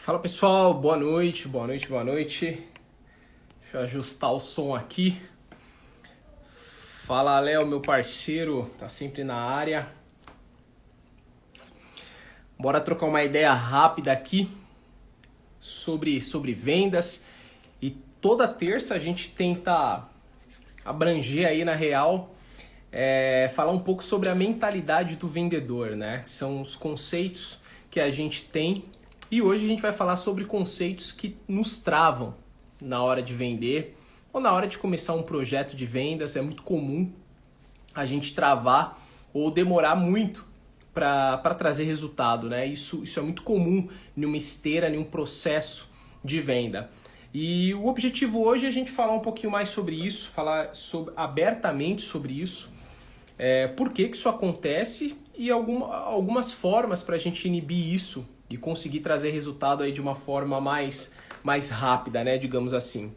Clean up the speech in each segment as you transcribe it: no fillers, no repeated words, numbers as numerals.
Fala pessoal, boa noite, boa noite, boa noite. Deixa eu ajustar o som aqui. Fala Léo, meu parceiro, tá sempre na área. Bora trocar uma ideia rápida aqui sobre vendas. E toda terça a gente tenta abranger aí na real, falar um pouco sobre a mentalidade do vendedor, né? São os conceitos que a gente tem. E hoje a gente vai falar sobre conceitos que nos travam na hora de vender ou na hora de começar um projeto de vendas. É muito comum a gente travar ou demorar muito para trazer resultado, né? Isso é muito comum em uma esteira, em um processo de venda. E o objetivo hoje é a gente falar um pouquinho mais sobre isso, falar abertamente sobre isso, por que isso acontece e algumas formas para a gente inibir isso e conseguir trazer resultado aí de uma forma mais rápida, né, digamos assim.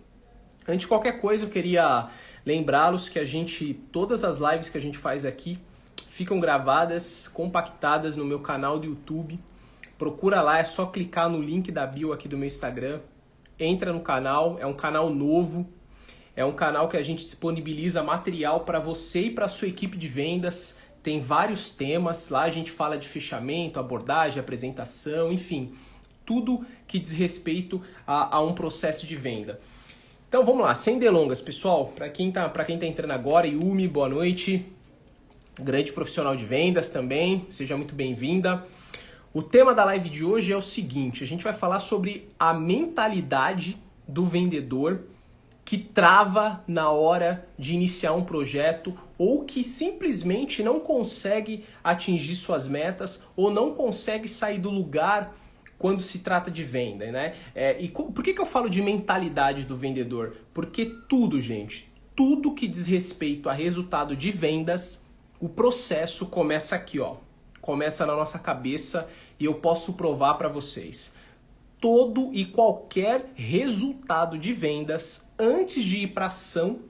Antes de qualquer coisa, eu queria lembrá-los que todas as lives que a gente faz aqui ficam gravadas, compactadas no meu canal do YouTube. Procura lá, é só clicar no link da bio aqui do meu Instagram. Entra no canal, é um canal novo, é um canal que a gente disponibiliza material para você e para a sua equipe de vendas. Tem vários temas, lá a gente fala de fechamento, abordagem, apresentação, enfim, tudo que diz respeito a um processo de venda. Então vamos lá, sem delongas, pessoal, para quem tá entrando agora, Yumi, boa noite, grande profissional de vendas também, seja muito bem-vinda. O tema da live de hoje é o seguinte, a gente vai falar sobre a mentalidade do vendedor que trava na hora de iniciar um projeto ou que simplesmente não consegue atingir suas metas ou não consegue sair do lugar quando se trata de venda, né? Por que eu falo de mentalidade do vendedor? Porque tudo, gente, tudo que diz respeito a resultado de vendas, o processo começa aqui, ó. Começa na nossa cabeça e eu posso provar para vocês. Todo e qualquer resultado de vendas, antes de ir para ação,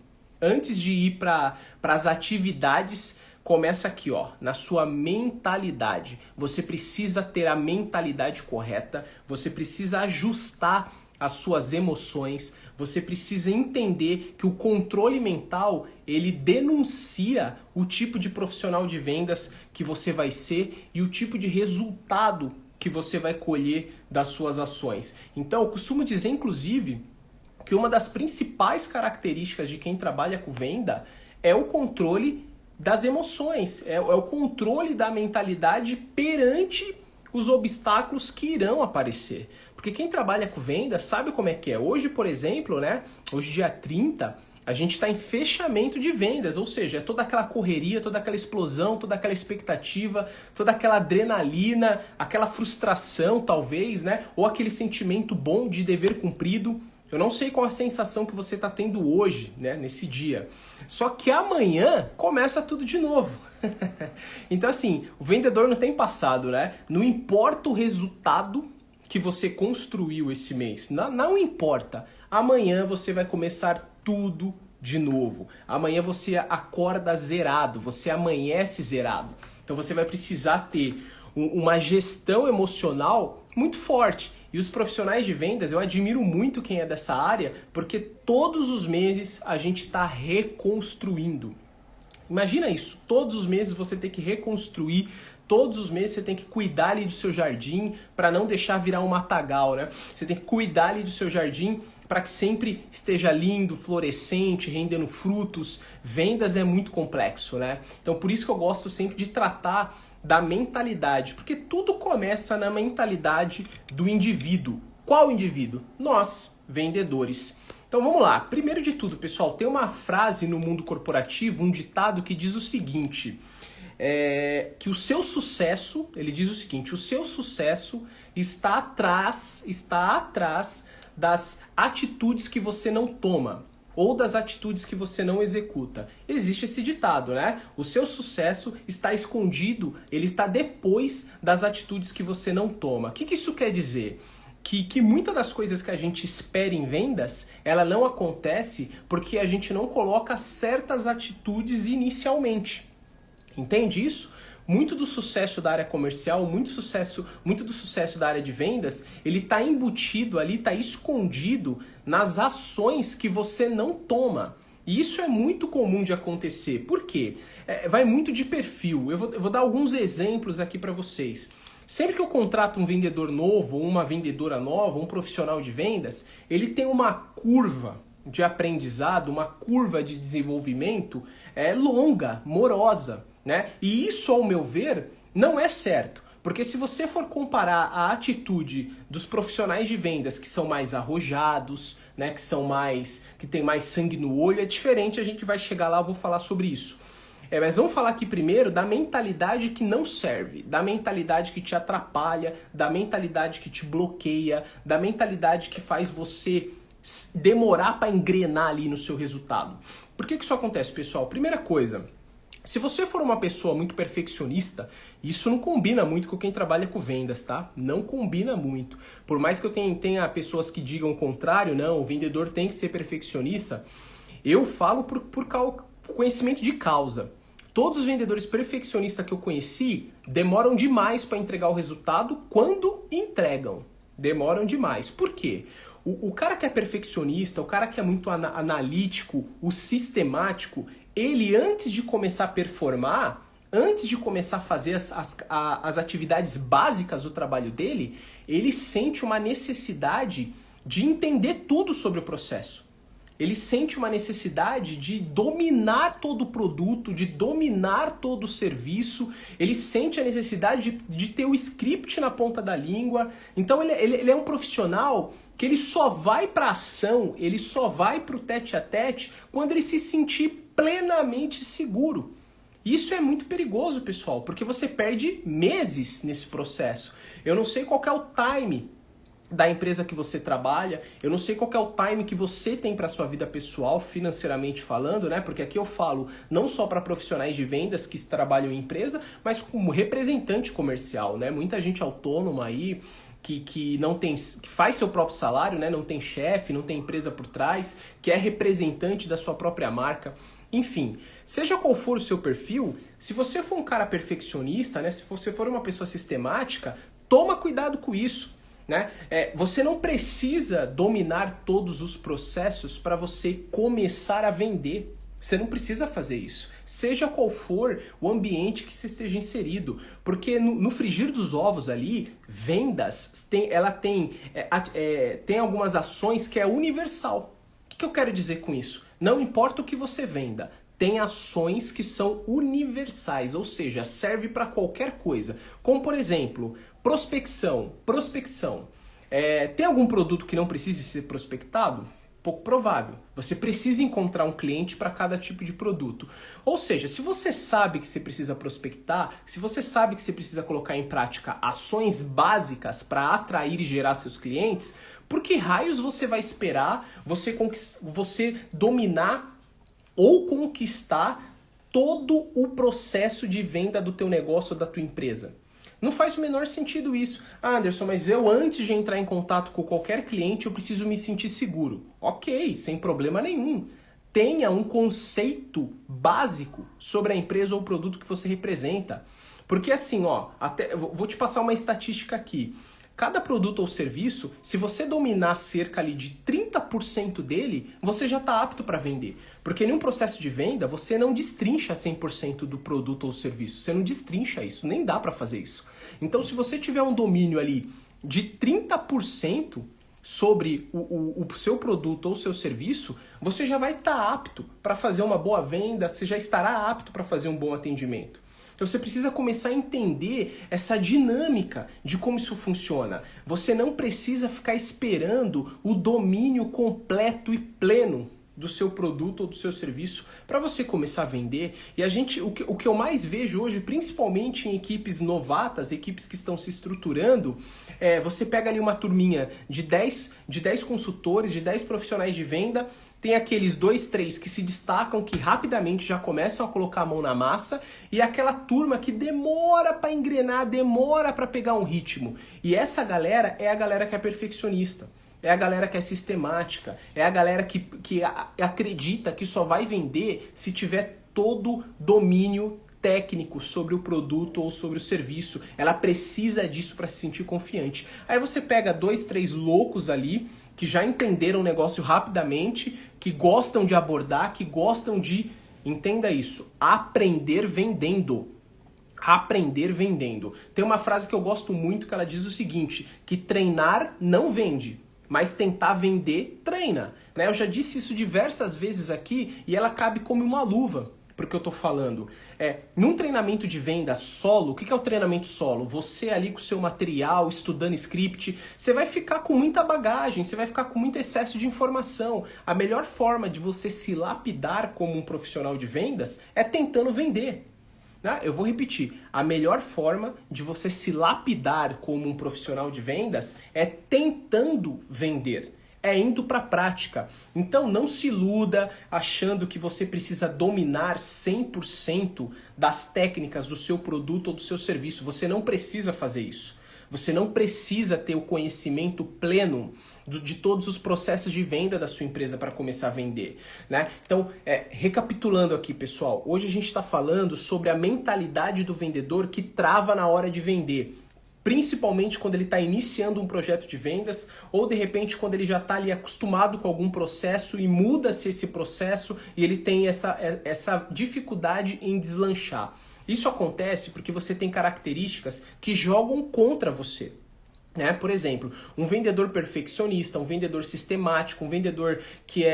antes de ir para as atividades, começa aqui, ó, na sua mentalidade. Você precisa ter a mentalidade correta, você precisa ajustar as suas emoções, você precisa entender que o controle mental, ele denuncia o tipo de profissional de vendas que você vai ser e o tipo de resultado que você vai colher das suas ações. Então, eu costumo dizer, inclusive, que uma das principais características de quem trabalha com venda é o controle das emoções, é o controle da mentalidade perante os obstáculos que irão aparecer. Porque quem trabalha com venda sabe como é que é. Hoje, por exemplo, né? Hoje, dia 30, a gente está em fechamento de vendas, ou seja, é toda aquela correria, toda aquela explosão, toda aquela expectativa, toda aquela adrenalina, aquela frustração, talvez, né? Ou aquele sentimento bom de dever cumprido. Eu não sei qual a sensação que você está tendo hoje, né, nesse dia. Só que amanhã começa tudo de novo. Então, assim, o vendedor não tem passado, né? Não importa o resultado que você construiu esse mês. Não importa. Amanhã você vai começar tudo de novo. Amanhã você acorda zerado, você amanhece zerado. Então você vai precisar ter uma gestão emocional muito forte. E os profissionais de vendas, eu admiro muito quem é dessa área, porque todos os meses a gente está reconstruindo. Imagina isso, todos os meses você tem que reconstruir, todos os meses você tem que cuidar ali do seu jardim para não deixar virar um matagal, né? Você tem que cuidar ali do seu jardim para que sempre esteja lindo, florescente, rendendo frutos. Vendas é muito complexo, né? Então por isso que eu gosto sempre de tratar da mentalidade, porque tudo começa na mentalidade do indivíduo. Qual indivíduo? Nós, vendedores. Então vamos lá. Primeiro de tudo, pessoal, tem uma frase no mundo corporativo, um ditado que diz o seguinte, que o seu sucesso, ele diz o seguinte, o seu sucesso está atrás das atitudes que você não toma ou das atitudes que você não executa. Existe esse ditado, né? O seu sucesso está escondido, ele está depois das atitudes que você não toma. O que isso quer dizer? Que muitas das coisas que a gente espera em vendas, ela não acontece porque a gente não coloca certas atitudes inicialmente. Entende isso? muito do sucesso da área comercial, muito do sucesso da área de vendas, ele está embutido ali, está escondido nas ações que você não toma. E isso é muito comum de acontecer. Por quê? Vai muito de perfil. Eu vou dar alguns exemplos aqui para vocês. Sempre que eu contrato um vendedor novo, ou uma vendedora nova, um profissional de vendas, ele tem uma curva de aprendizado, uma curva de desenvolvimento longa, morosa, né? E isso, ao meu ver, não é certo. Porque se você for comparar a atitude dos profissionais de vendas que são mais arrojados, né, que tem mais sangue no olho, é diferente, a gente vai chegar lá, eu vou falar sobre isso. Mas vamos falar aqui primeiro da mentalidade que não serve, da mentalidade que te atrapalha, da mentalidade que te bloqueia, da mentalidade que faz você demorar para engrenar ali no seu resultado. Por que isso acontece, pessoal? Primeira coisa, se você for uma pessoa muito perfeccionista, isso não combina muito com quem trabalha com vendas, tá? Não combina muito. Por mais que eu tenha pessoas que digam o contrário, não, o vendedor tem que ser perfeccionista, eu falo por conhecimento de causa. Todos os vendedores perfeccionistas que eu conheci demoram demais para entregar o resultado quando entregam. Demoram demais. Por quê? O cara que é perfeccionista, o cara que é muito analítico, o sistemático, ele antes de começar a performar, antes de começar a fazer as atividades básicas do trabalho dele, ele sente uma necessidade de entender tudo sobre o processo. Ele sente uma necessidade de dominar todo o produto, de dominar todo o serviço. Ele sente a necessidade de ter o script na ponta da língua. Então ele é um profissional que ele só vai para a ação, ele só vai para o tete a tete quando ele se sentir plenamente seguro. Isso é muito perigoso, pessoal, porque você perde meses nesse processo. Eu não sei qual que é o time da empresa que você trabalha, eu não sei qual que é o time que você tem para sua vida pessoal, financeiramente falando, né? Porque aqui eu falo não só para profissionais de vendas que trabalham em empresa, mas como representante comercial, né? Muita gente autônoma aí que não tem, que faz seu próprio salário, né? Não tem chefe, não tem empresa por trás, que é representante da sua própria marca. Enfim, seja qual for o seu perfil, se você for um cara perfeccionista, né? Se você for uma pessoa sistemática, toma cuidado com isso. Né? Você não precisa dominar todos os processos para você começar a vender. Você não precisa fazer isso. Seja qual for o ambiente que você esteja inserido. Porque no frigir dos ovos ali, vendas, tem algumas ações que é universal. O que eu quero dizer com isso? Não importa o que você venda. Tem ações que são universais, ou seja, serve para qualquer coisa. Como, por exemplo, prospecção. Tem algum produto que não precise ser prospectado? Pouco provável. Você precisa encontrar um cliente para cada tipo de produto. Ou seja, se você sabe que você precisa prospectar, se você sabe que você precisa colocar em prática ações básicas para atrair e gerar seus clientes, por que raios você vai esperar você dominar ou conquistar todo o processo de venda do teu negócio ou da tua empresa? Não faz o menor sentido isso. Ah, Anderson, mas eu antes de entrar em contato com qualquer cliente, eu preciso me sentir seguro. Ok, sem problema nenhum. Tenha um conceito básico sobre a empresa ou o produto que você representa. Porque assim, vou te passar uma estatística aqui. Cada produto ou serviço, se você dominar cerca ali de 30% dele, você já está apto para vender. Porque em um processo de venda, você não destrincha 100% do produto ou serviço. Você não destrincha isso, nem dá para fazer isso. Então, se você tiver um domínio ali de 30% sobre o seu produto ou seu serviço, você já vai estar apto para fazer uma boa venda, você já estará apto para fazer um bom atendimento. Então você precisa começar a entender essa dinâmica de como isso funciona. Você não precisa ficar esperando o domínio completo e pleno do seu produto ou do seu serviço para você começar a vender. E o que eu mais vejo hoje, principalmente em equipes novatas, equipes que estão se estruturando, você pega ali uma turminha de 10 consultores, de 10 profissionais de venda, tem aqueles 2, 3 que se destacam, que rapidamente já começam a colocar a mão na massa, e aquela turma que demora para engrenar, demora para pegar um ritmo. E essa galera é a galera que é perfeccionista. É a galera que é sistemática, é a galera que acredita que só vai vender se tiver todo domínio técnico sobre o produto ou sobre o serviço. Ela precisa disso para se sentir confiante. Aí você pega 2, 3 loucos ali que já entenderam o negócio rapidamente, que gostam de abordar, que gostam de, entenda isso, aprender vendendo. Aprender vendendo. Tem uma frase que eu gosto muito que ela diz o seguinte, que treinar não vende, mas tentar vender treina. Né? Eu já disse isso diversas vezes aqui e ela cabe como uma luva porque eu tô falando. Num treinamento de venda solo, o que é o treinamento solo? Você ali com o seu material, estudando script, você vai ficar com muita bagagem, você vai ficar com muito excesso de informação. A melhor forma de você se lapidar como um profissional de vendas é tentando vender. Eu vou repetir, a melhor forma de você se lapidar como um profissional de vendas é tentando vender, é indo para a prática. Então não se iluda achando que você precisa dominar 100% das técnicas do seu produto ou do seu serviço. Você não precisa fazer isso. Você não precisa ter o conhecimento pleno de todos os processos de venda da sua empresa para começar a vender. Né? Então, recapitulando aqui, pessoal, hoje a gente está falando sobre a mentalidade do vendedor que trava na hora de vender. Principalmente quando ele está iniciando um projeto de vendas ou de repente quando ele já está ali acostumado com algum processo e muda-se esse processo e ele tem essa dificuldade em deslanchar. Isso acontece porque você tem características que jogam contra você. Por exemplo, um vendedor perfeccionista, um vendedor sistemático, um vendedor que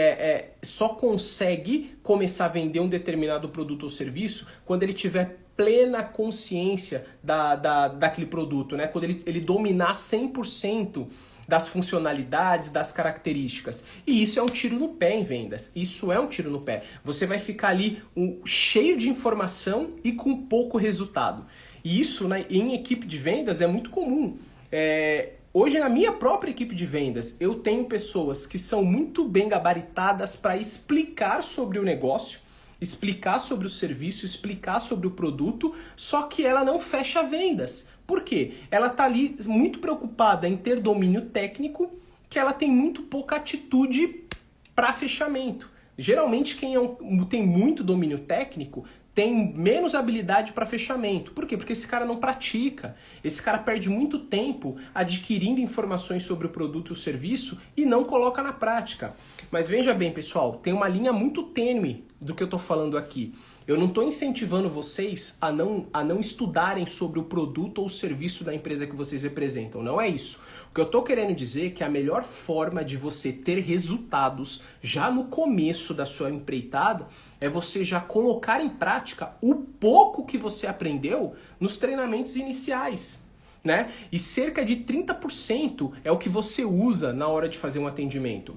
só consegue começar a vender um determinado produto ou serviço quando ele tiver plena consciência daquele produto, né? Quando ele dominar 100% das funcionalidades, das características. E isso é um tiro no pé em vendas. Isso é um tiro no pé. Você vai ficar ali cheio de informação e com pouco resultado. E isso, né, em equipe de vendas é muito comum. Hoje, na minha própria equipe de vendas, eu tenho pessoas que são muito bem gabaritadas para explicar sobre o negócio, explicar sobre o serviço, explicar sobre o produto, só que ela não fecha vendas. Por quê? Ela está ali muito preocupada em ter domínio técnico, que ela tem muito pouca atitude para fechamento. Geralmente, quem tem muito domínio técnico tem menos habilidade para fechamento. Por quê? Porque esse cara não pratica. Esse cara perde muito tempo adquirindo informações sobre o produto e o serviço e não coloca na prática. Mas veja bem, pessoal, tem uma linha muito tênue do que eu estou falando aqui. Eu não estou incentivando vocês a não estudarem sobre o produto ou o serviço da empresa que vocês representam. Não é isso. O que eu estou querendo dizer é que a melhor forma de você ter resultados já no começo da sua empreitada é você já colocar em prática o pouco que você aprendeu nos treinamentos iniciais. Né? E cerca de 30% é o que você usa na hora de fazer um atendimento.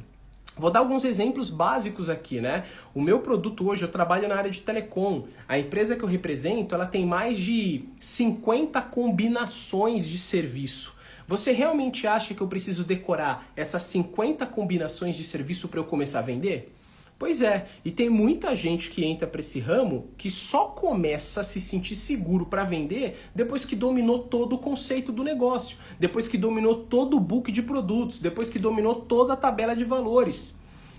Vou dar alguns exemplos básicos aqui, né? O meu produto hoje, eu trabalho na área de telecom. A empresa que eu represento, ela tem mais de 50 combinações de serviço. Você realmente acha que eu preciso decorar essas 50 combinações de serviço para eu começar a vender? Pois é, e tem muita gente que entra para esse ramo que só começa a se sentir seguro para vender depois que dominou todo o conceito do negócio, depois que dominou todo o book de produtos, depois que dominou toda a tabela de valores.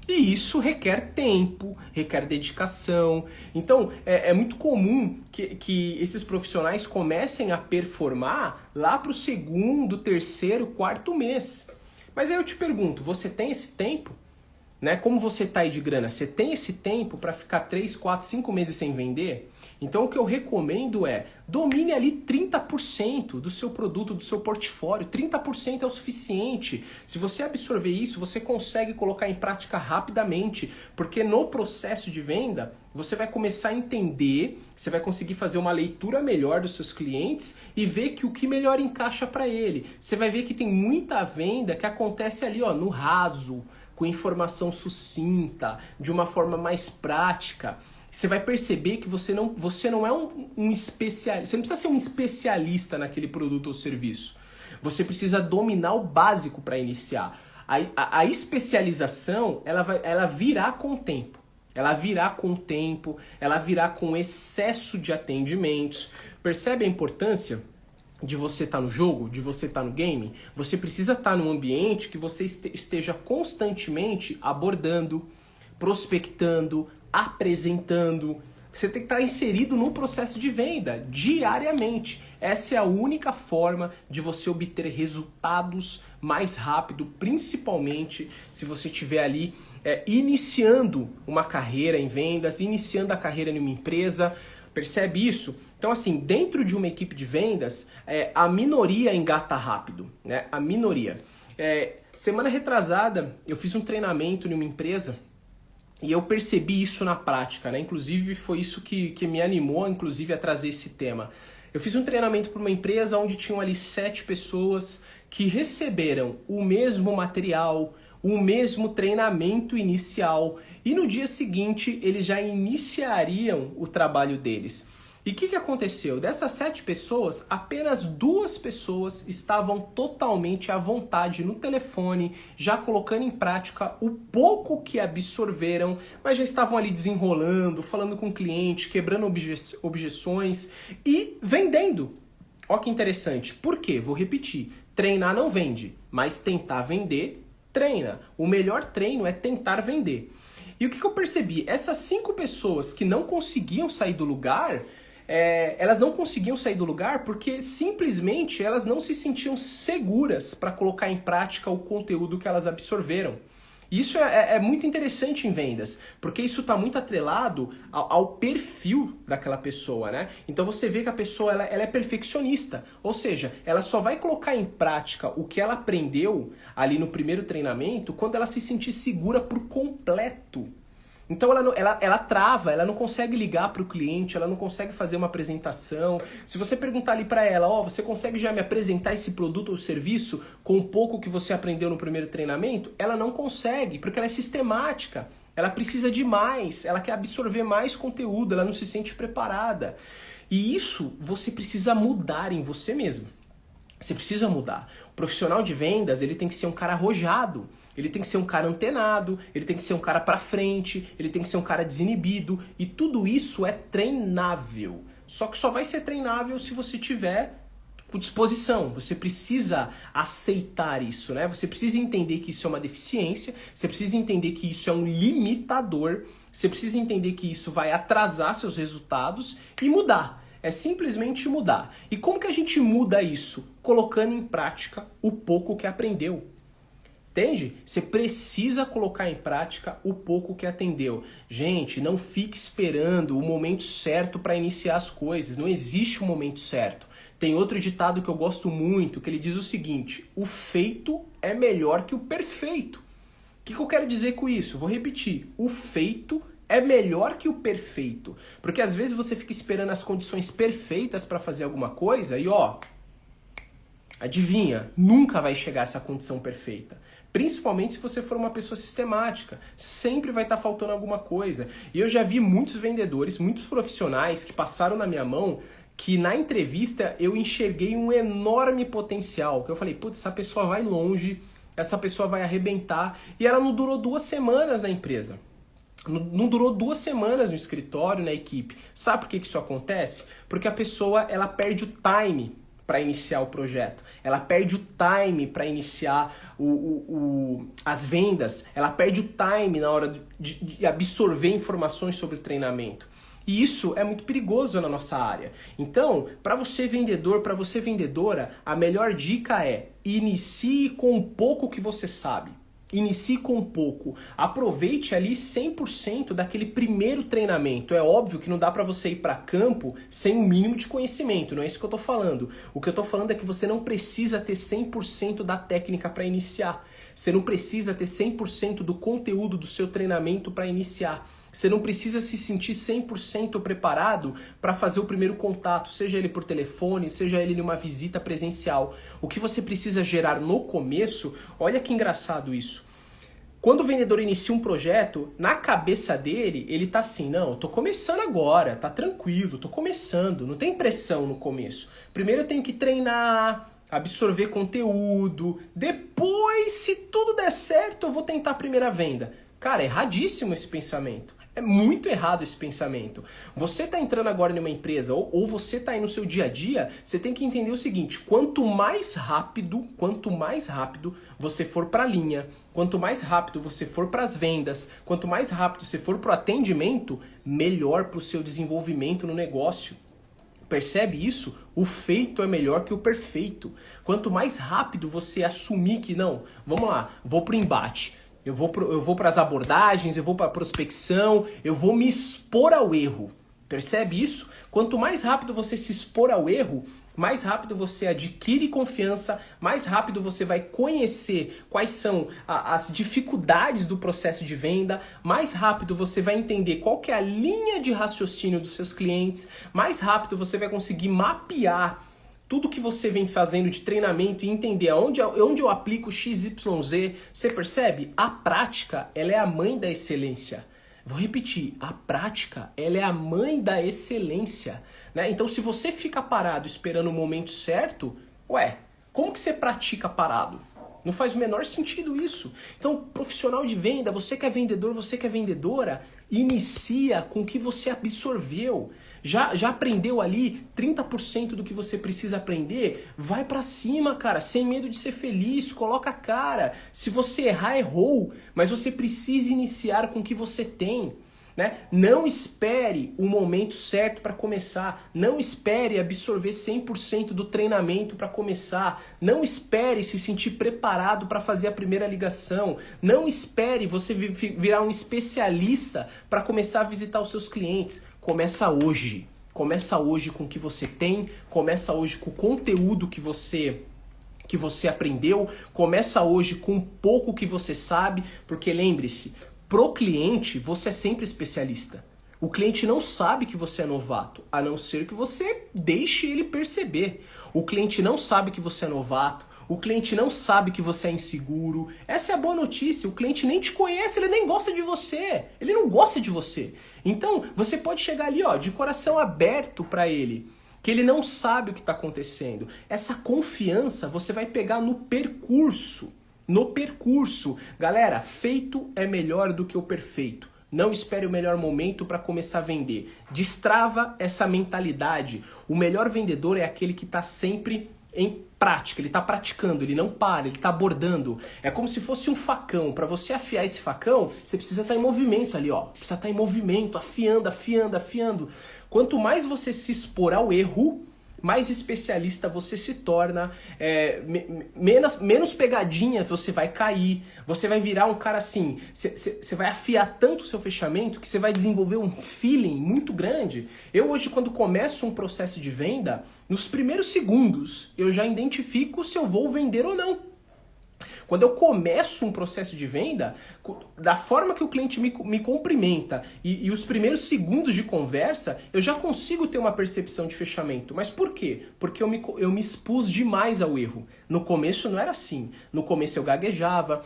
E isso requer tempo, requer dedicação. Então, é muito comum que esses profissionais comecem a performar lá para o segundo, terceiro, quarto mês. Mas aí eu te pergunto, você tem esse tempo? Né? Como você está aí de grana? Você tem esse tempo para ficar 3, 4, 5 meses sem vender? Então o que eu recomendo é domine ali 30% do seu produto, do seu portfólio. 30% é o suficiente. Se você absorver isso, você consegue colocar em prática rapidamente, porque no processo de venda você vai começar a entender, você vai conseguir fazer uma leitura melhor dos seus clientes e ver que o que melhor encaixa para ele. Você vai ver que tem muita venda que acontece ali no raso, com informação sucinta, de uma forma mais prática. Você vai perceber que você não é um especialista, você não precisa ser um especialista naquele produto ou serviço. Você precisa dominar o básico para iniciar. A especialização, ela virá com o tempo. Ela virá com o tempo, ela virá com excesso de atendimentos. Percebe a importância de você estar no jogo, de você estar no game? Você precisa estar num ambiente que você esteja constantemente abordando, prospectando, apresentando. Você tem que estar inserido no processo de venda diariamente. Essa é a única forma de você obter resultados mais rápido, principalmente se você estiver ali iniciando uma carreira em vendas, iniciando a carreira em uma empresa. Percebe isso? Então, assim, dentro de uma equipe de vendas, a minoria engata rápido, né? A minoria. Semana retrasada, eu fiz um treinamento em uma empresa e eu percebi isso na prática, né? Inclusive, foi isso que me animou, inclusive, a trazer esse tema. Eu fiz um treinamento para uma empresa onde tinham ali 7 pessoas que receberam o mesmo material, o mesmo treinamento inicial e no dia seguinte eles já iniciariam o trabalho deles. E o que aconteceu? Dessas 7 pessoas, apenas 2 pessoas estavam totalmente à vontade no telefone, já colocando em prática o pouco que absorveram, mas já estavam ali desenrolando, falando com o cliente, quebrando objeções e vendendo. Olha que interessante. Por quê? Vou repetir. Treinar não vende, mas tentar vender, treina. O melhor treino é tentar vender. E o que eu percebi? Essas 5 pessoas que não conseguiam sair do lugar, elas não conseguiam sair do lugar porque simplesmente elas não se sentiam seguras para colocar em prática o conteúdo que elas absorveram. Isso é muito interessante em vendas, porque isso está muito atrelado ao perfil daquela pessoa, né? Então você vê que a pessoa ela é perfeccionista, ou seja, ela só vai colocar em prática o que ela aprendeu ali no primeiro treinamento quando ela se sentir segura por completo. Então ela trava, ela não consegue ligar para o cliente, ela não consegue fazer uma apresentação. Se você perguntar ali para ela, você consegue já me apresentar esse produto ou serviço com o pouco que você aprendeu no primeiro treinamento? Ela não consegue, porque ela é sistemática, ela precisa de mais, ela quer absorver mais conteúdo, ela não se sente preparada. E isso você precisa mudar em você mesmo. Você precisa mudar. O profissional de vendas, ele tem que ser um cara arrojado, ele tem que ser um cara antenado, ele tem que ser um cara pra frente, ele tem que ser um cara desinibido, e tudo isso é treinável. Só que só vai ser treinável se você tiver com disposição. Você precisa aceitar isso, né? Você precisa entender que isso é uma deficiência, você precisa entender que isso é um limitador, você precisa entender que isso vai atrasar seus resultados e mudar. É simplesmente mudar. E como que a gente muda isso? Colocando em prática o pouco que aprendeu. Entende? Você precisa colocar em prática o pouco que aprendeu. Gente, não fique esperando o momento certo para iniciar as coisas. Não existe um momento certo. Tem outro ditado que eu gosto muito, que ele diz o seguinte: o feito é melhor que o perfeito. O que eu quero dizer com isso? Vou repetir. O feito é melhor que o perfeito. Porque às vezes você fica esperando as condições perfeitas para fazer alguma coisa e adivinha, nunca vai chegar essa condição perfeita. Principalmente se você for uma pessoa sistemática. Sempre vai estar faltando alguma coisa. E eu já vi muitos vendedores, muitos profissionais que passaram na minha mão que na entrevista eu enxerguei um enorme potencial. Que eu falei, putz, essa pessoa vai longe, essa pessoa vai arrebentar. E ela não durou 2 semanas na empresa. Não durou 2 semanas no escritório, na equipe. Sabe por que isso acontece? Porque a pessoa ela perde o time para iniciar o projeto. Ela perde o time para iniciar as vendas. Ela perde o time na hora de absorver informações sobre o treinamento. E isso é muito perigoso na nossa área. Então, para você vendedor, para você vendedora, a melhor dica é: inicie com o pouco que você sabe. Inicie com pouco. Aproveite ali 100% daquele primeiro treinamento. É óbvio que não dá para você ir para campo sem um mínimo de conhecimento. Não é isso que eu estou falando. O que eu estou falando é que você não precisa ter 100% da técnica para iniciar. Você não precisa ter 100% do conteúdo do seu treinamento para iniciar. Você não precisa se sentir 100% preparado para fazer o primeiro contato, seja ele por telefone, seja ele numa visita presencial. O que você precisa gerar no começo, olha que engraçado isso. Quando o vendedor inicia um projeto, na cabeça dele, ele tá assim, não, eu tô começando agora, tá tranquilo, tô começando, não tem pressão no começo. Primeiro eu tenho que treinar, absorver conteúdo, depois, se tudo der certo, eu vou tentar a primeira venda. Cara, é erradíssimo esse pensamento. É muito errado esse pensamento. Você está entrando agora em uma empresa ou você está aí no seu dia a dia, você tem que entender o seguinte, quanto mais rápido você for para a linha, quanto mais rápido você for para as vendas, quanto mais rápido você for para o atendimento, melhor para o seu desenvolvimento no negócio. Percebe isso? O feito é melhor que o perfeito. Quanto mais rápido você assumir que não, vamos lá, vou pro embate, eu vou para as abordagens, eu vou para a prospecção, eu vou me expor ao erro. Percebe isso? Quanto mais rápido você se expor ao erro, mais rápido você adquire confiança, mais rápido você vai conhecer quais são as dificuldades do processo de venda, mais rápido você vai entender qual que é a linha de raciocínio dos seus clientes, mais rápido você vai conseguir mapear tudo que você vem fazendo de treinamento e entender onde eu aplico XYZ. Você percebe? A prática, ela é a mãe da excelência. Vou repetir, a prática, ela é a mãe da excelência. Né? Então, se você fica parado esperando o momento certo, como que você pratica parado? Não faz o menor sentido isso. Então, profissional de venda, você que é vendedor, você que é vendedora, inicia com o que você absorveu. Já aprendeu ali 30% do que você precisa aprender? Vai pra cima, cara, sem medo de ser feliz, coloca a cara. Se você errar, errou, mas você precisa iniciar com o que você tem. Né? Não espere o momento certo para começar. Não espere absorver 100% do treinamento para começar. Não espere se sentir preparado para fazer a primeira ligação. Não espere você virar um especialista para começar a visitar os seus clientes. Começa hoje. Começa hoje com o que você tem. Começa hoje com o conteúdo que você aprendeu. Começa hoje com um pouco que você sabe. Porque lembre-se, pro cliente, você é sempre especialista. O cliente não sabe que você é novato, a não ser que você deixe ele perceber. O cliente não sabe que você é novato, o cliente não sabe que você é inseguro. Essa é a boa notícia, o cliente nem te conhece, ele nem gosta de você. Ele não gosta de você. Então, você pode chegar ali, de coração aberto para ele, que ele não sabe o que está acontecendo. Essa confiança você vai pegar no percurso. Galera, feito é melhor do que o perfeito. Não espere o melhor momento para começar a vender. Destrava essa mentalidade. O melhor vendedor é aquele que está sempre em prática, ele está praticando, ele não para, ele está abordando. É como se fosse um facão. Para você afiar esse facão, você precisa estar em movimento ali, Precisa estar em movimento, afiando. Quanto mais você se expor ao erro, mais especialista você se torna, menos pegadinha você vai cair, você vai virar um cara assim, você vai afiar tanto o seu fechamento que você vai desenvolver um feeling muito grande. Eu hoje, quando começo um processo de venda, nos primeiros segundos eu já identifico se eu vou vender ou não. Quando eu começo um processo de venda, da forma que o cliente me cumprimenta e os primeiros segundos de conversa, eu já consigo ter uma percepção de fechamento. Mas por quê? Porque eu me expus demais ao erro. No começo não era assim. No começo eu gaguejava,